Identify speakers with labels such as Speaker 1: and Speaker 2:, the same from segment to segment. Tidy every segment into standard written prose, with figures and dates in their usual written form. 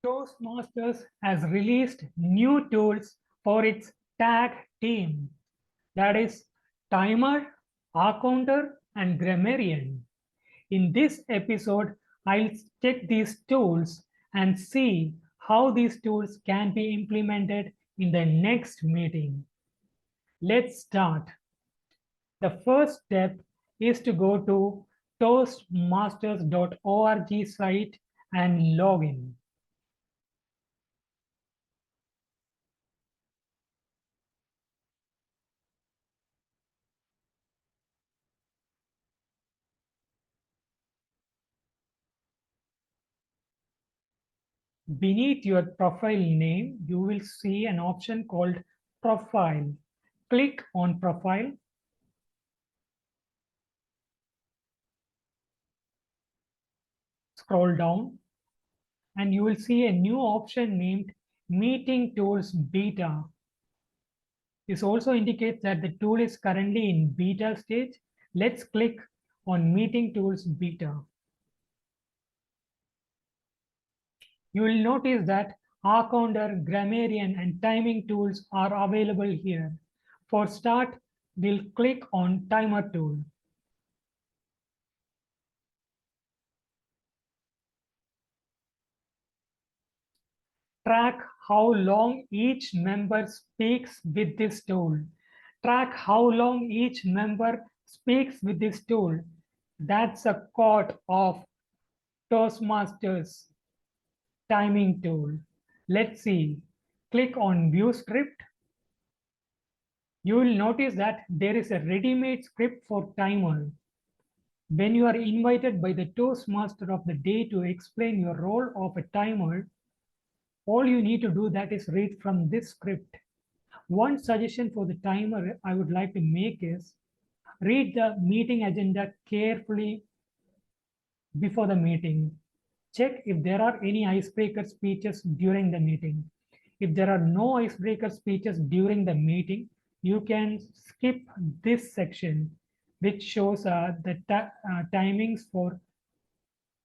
Speaker 1: Toastmasters has released new tools for its tag team, that is timer, counter, and grammarian. In this episode, I'll check these tools and see how these tools can be implemented in the next meeting. Let's start. The first step is to go to toastmasters.org site and log in. Beneath your profile name, you will see an option called Profile. Click on Profile. Scroll down and you will see a new option named Meeting Tools Beta. This also indicates that the tool is currently in beta stage. Let's click on Meeting Tools Beta. You will notice that counter, grammarian, and timing tools are available here. For start, we'll click on Timer tool. Track how long each member speaks with this tool. Track how long each member speaks with this tool. That's a code of Toastmasters timing tool. Let's see. Click on View Script. You will notice that there is a ready-made script for timer. When you are invited by the Toastmaster of the day to explain your role of a timer, all you need to do that is read from this script. One suggestion for the timer I would like to make is read the meeting agenda carefully before the meeting. Check if there are any icebreaker speeches during the meeting. If there are no icebreaker speeches during the meeting, you can skip this section, which shows the timings for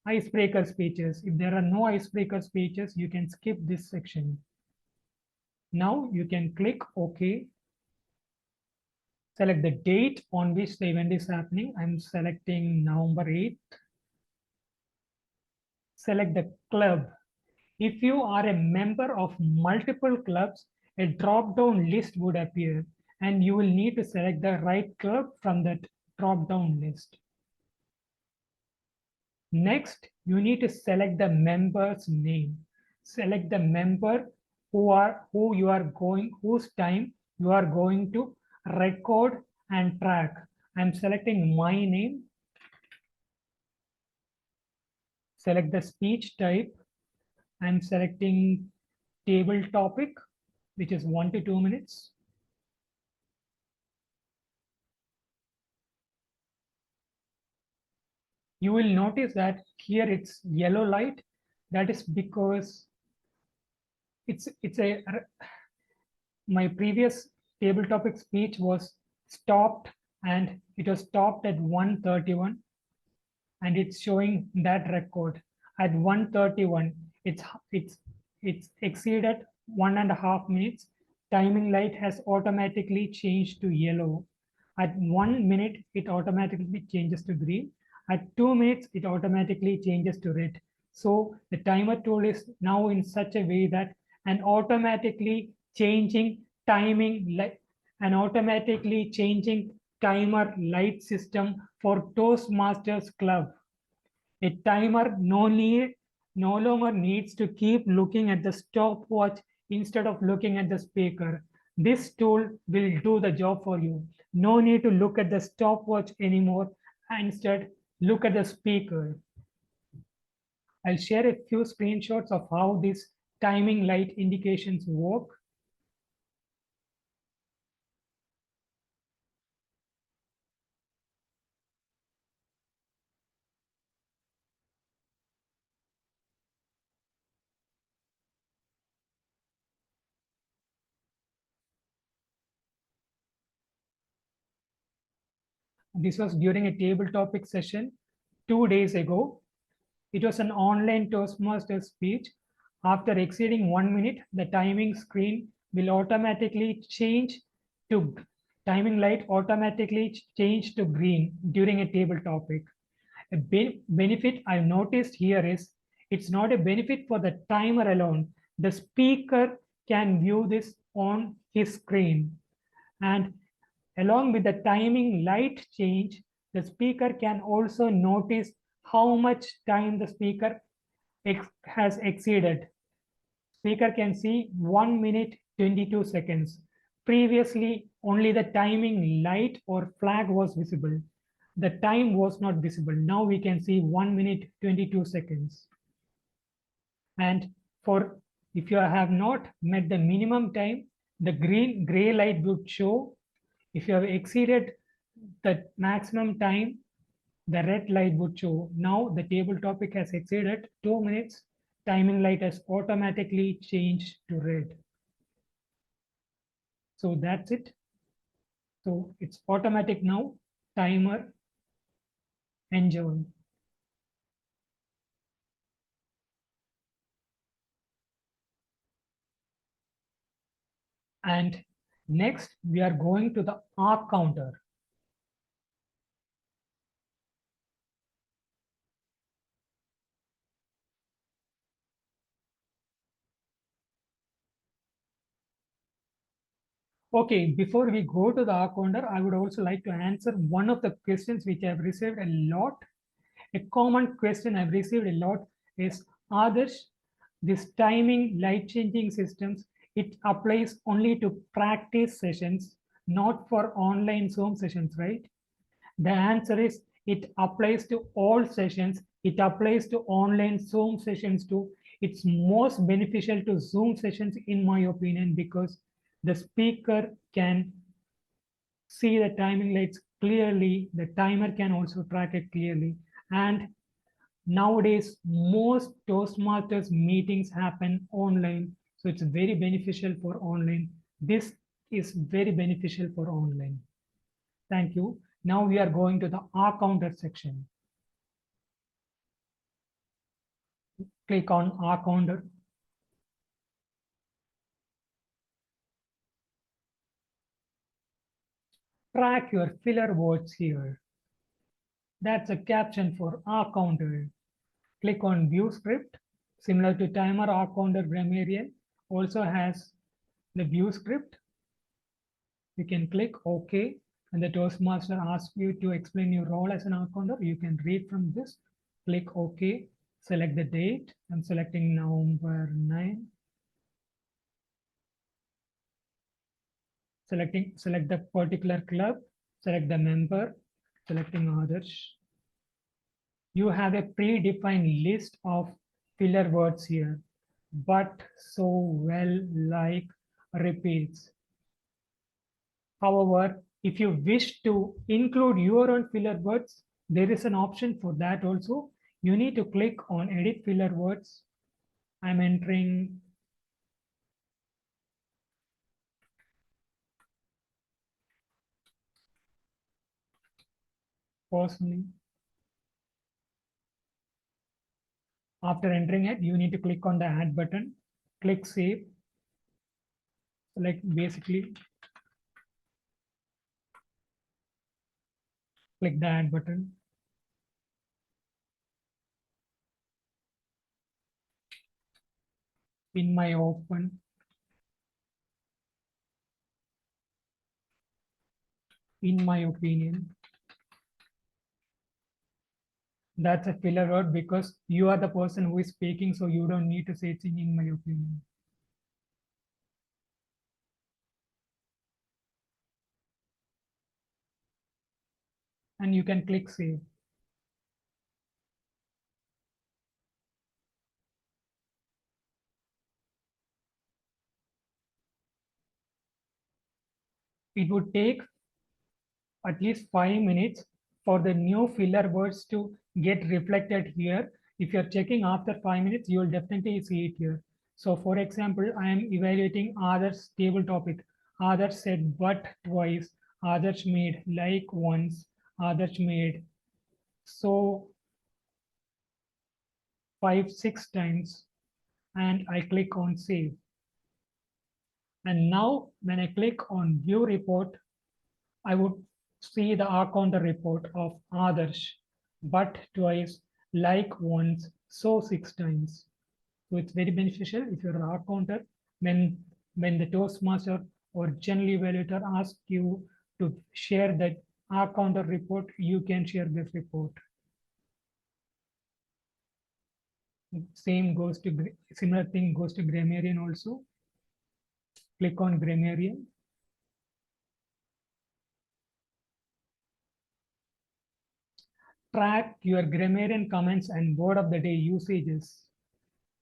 Speaker 1: icebreaker speeches. If there are no icebreaker speeches, you can skip this section. Now you can click OK. Select the date on which the event is happening. I'm selecting November 8th. Select the club. If you are a member of multiple clubs, a drop-down list would appear and you will need to select the right club from that drop-down list. Next, you need to select the member's name. Select the member whose time you are going to record and track. I'm selecting my name. Select the speech type. I'm selecting table topic, which is 1 to 2 minutes. You will notice that here it's yellow light. That is because my previous table topic speech was stopped and it was stopped at 1:31 and it's showing that record at 1:31. It's exceeded 1.5 minutes. Timing light has automatically changed to yellow. At 1 minute, it automatically changes to green. At 2 minutes, it automatically changes to red. So the timer tool is now in such a way that an automatically changing timing light, an automatically changing timer light system for Toastmasters Club. A timer no longer needs to keep looking at the stopwatch instead of looking at the speaker. This tool will do the job for you. No need to look at the stopwatch anymore. Instead, look at the speaker. I'll share a few screenshots of how these timing light indications work. This was during a table topic session 2 days ago. It was an online Toastmasters speech. After exceeding 1 minute, the timing screen will automatically change to timing light automatically change to green during a table topic. A benefit I've noticed here is it's not a benefit for the timer alone. The speaker can view this on his screen. And along with the timing light change, the speaker can also notice how much time the speaker has exceeded. Speaker can see 1 minute 22 seconds. Previously, only the timing light or flag was visible. The time was not visible. Now we can see 1 minute 22 seconds. And for if you have not met the minimum time, the gray light would show. If you have exceeded the maximum time, the red light would show. Now the table topic has exceeded 2 minutes. Timing light has automatically changed to red. So that's it. So it's automatic now. Timer, enjoy. And next we are going to the arc counter. Okay, before we go to the arc counter, I would also like to answer one of the questions which I've received a lot. A common question I've received a lot is, Adarsh, this timing light changing systems, it applies only to practice sessions, not for online Zoom sessions, right? The answer is it applies to all sessions. It applies to online Zoom sessions too. It's most beneficial to Zoom sessions in my opinion, because the speaker can see the timing lights clearly. The timer can also track it clearly. And nowadays, most Toastmasters meetings happen online. So it's very beneficial for online. This is very beneficial for online. Thank you. Now we are going to the R counter section. Click on R counter. Track your filler words here. That's a caption for R counter. Click on view script. Similar to timer, R counter grammarian also has the view script. You can click OK. And the Toastmaster asks you to explain your role as an R counter. You can read from this. Click OK. Select the date. I'm selecting November 9. Select the particular club, select the member, selecting others. You have a predefined list of filler words here, but so well like repeats. However, if you wish to include your own filler words, there is an option for that also. You need to click on edit filler words. I'm entering personally. After entering it, you need to click on the add button, click save, select basically, click the add button. In my opinion, that's a filler word because you are the person who is speaking, so you don't need to say it's in my opinion. And you can click save. It would take at least 5 minutes for the new filler words to get reflected here. If you're checking after 5 minutes, you will definitely see it here. So for example, I am evaluating others table topic. Others said but twice, others made like once, others made so 5, 6 times. and I click on save. And now when I click on view report, I would see the R counter report of Adarsh, but twice, like once, so 6 times. So it's very beneficial if you're an R counter when the Toastmaster or general evaluator asks you to share that R counter report, you can share this report. Similar thing goes to grammarian also. Click on grammarian. Track your grammarian comments and word of the day usages.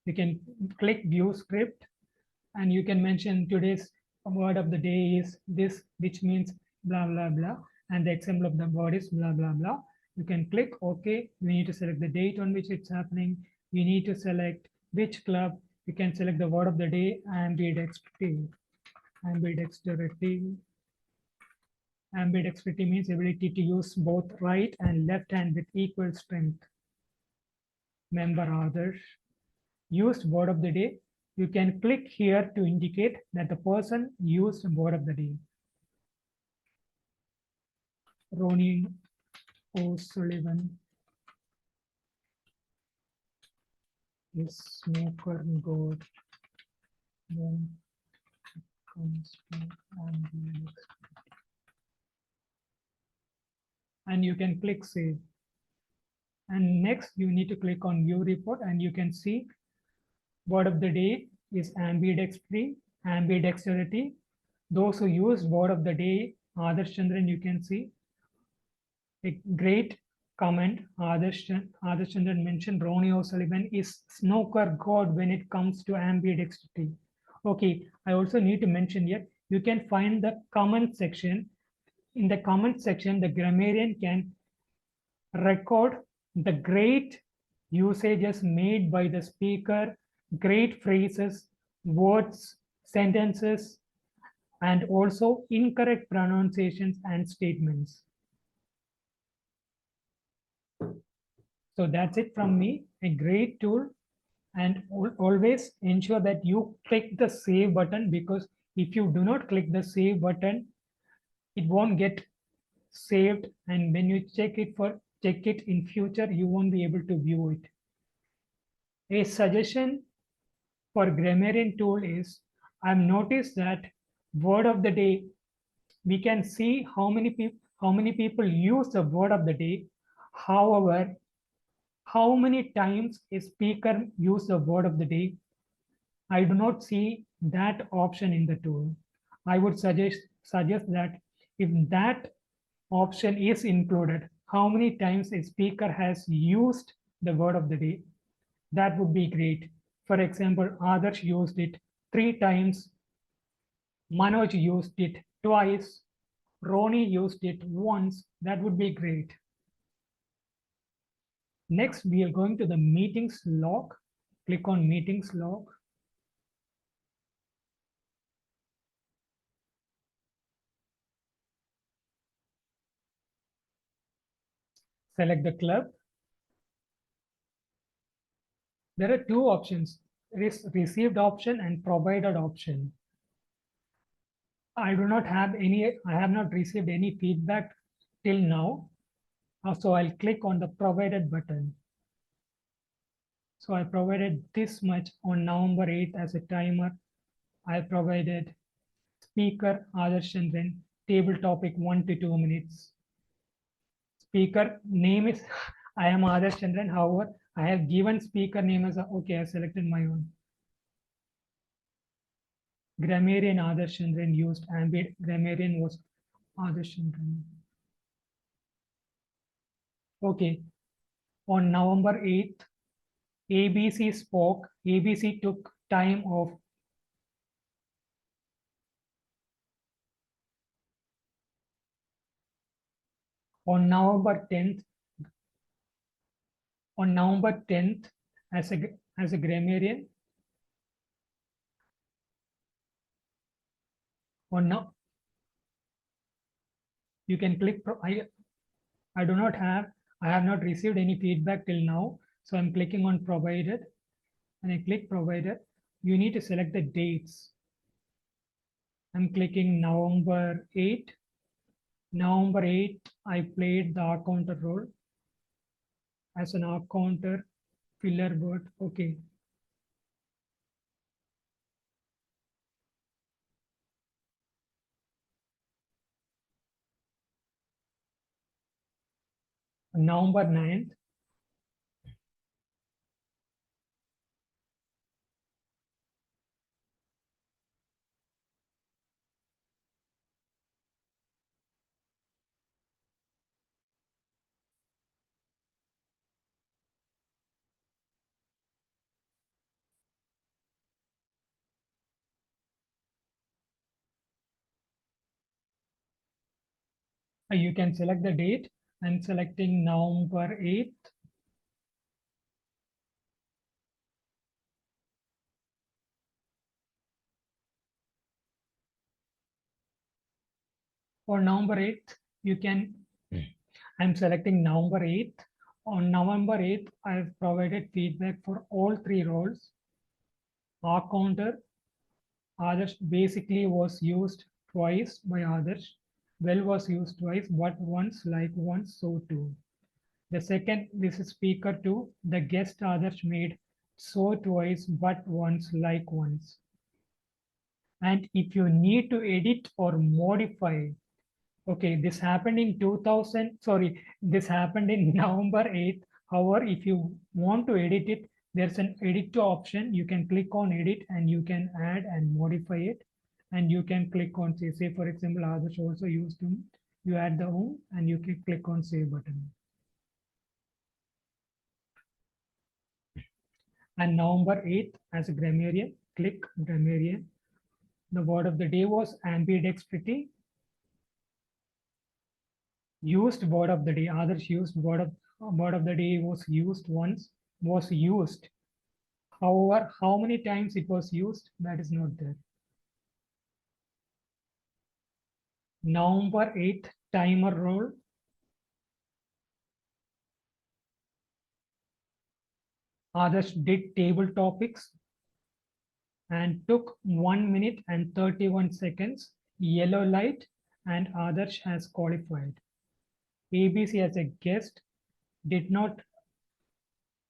Speaker 1: You can click view script and you can mention today's word of the day is this, which means blah blah blah, and the example of the word is blah blah blah. You can click OK. You need to select the date on which it's happening. You need to select which club. You can select the word of the day, ambidextrity. Ambidexterity. Ambidextrity means ability to use both right and left hand with equal strength. Member others. Used word of the day. You can click here to indicate that the person used word of the day. Ronnie O'Sullivan is snooker god when it comes to ambulance. And you can click save. And next you need to click on view report and you can see word of the day is ambidextrity, ambidexterity. Those who use word of the day, Adarsh Chandran, you can see a great comment. Adarsh Chandran mentioned Ronnie O'Sullivan is snooker god when it comes to ambidextrity. Okay, I also need to mention here, you can find the comment section. In the comment section, the grammarian can record the great usages made by the speaker, great phrases, words, sentences, and also incorrect pronunciations and statements. So that's it from me, a great tool, and always ensure that you click the save button, because if you do not click the save button, it won't get saved, and when you check it in future, you won't be able to view it. A suggestion for grammarian tool is, I've noticed that word of the day, we can see how many people use the word of the day. However, how many times a speaker use the word of the day, I do not see that option in the tool. I would suggest that if that option is included, how many times a speaker has used the word of the day, that would be great. For example, Adarsh used it 3 times, Manoj used it twice, Roni used it once. That would be great. Next, we are going to the meetings log. Click on meetings log. Select the club. There are two options, received option and provided option. I have not received any feedback till now. So I'll click on the provided button. So I provided this much on November 8th as a timer. I provided speaker Adarsh Chandran, table topic 1 to 2 minutes. Speaker name is I am Adarsh Chandran. However, I have given speaker name as okay. I selected my own. Grammarian Adarsh Chandran used ambient. Grammarian was Adarsh Chandran. Okay. On November 8th, ABC spoke. ABC took time of on November 10th. On November 10th, as a grammarian. On now, you can click. I have not received any feedback till now, so I'm clicking on provided. When I click provider, you need to select the dates. I'm clicking November 8. November 8, I played the counter role as an counter filler word. Okay. November 9th, you can select the date. I'm selecting November 8th. For November 8th, you can, I'm selecting November 8th. On November 8th, I've provided feedback for all three roles. Our counter, Adarsh basically was used twice by Adarsh. Well was used twice, but once like once, so too. The second, this is speaker 2, the guest Adarsh made so twice, but once like once. And if you need to edit or modify, okay, this happened in 2000, sorry, this happened in November 8th. However, if you want to edit it, there's an edit option. You can click on edit and you can add and modify it. And you can click on say for example, others also used to, you add the home and you can click on save button. And November 8th as a grammarian, click grammarian. The word of the day was ambidextrity. Used word of the day, others used word of the day was used once, was used. However, how many times it was used, that is not there. November 8th timer role. Others did table topics and took 1 minute and 31 seconds. Yellow light and others has qualified. ABC as a guest did not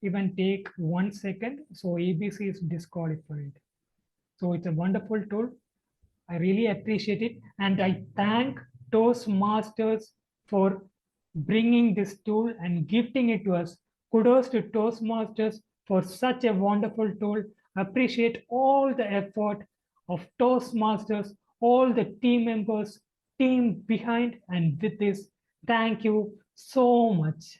Speaker 1: even take 1 second, so ABC is disqualified. So it's a wonderful tool. I really appreciate it. And I thank Toastmasters for bringing this tool and gifting it to us. Kudos to Toastmasters for such a wonderful tool. Appreciate all the effort of Toastmasters, all the team members, team behind, and with this, thank you so much.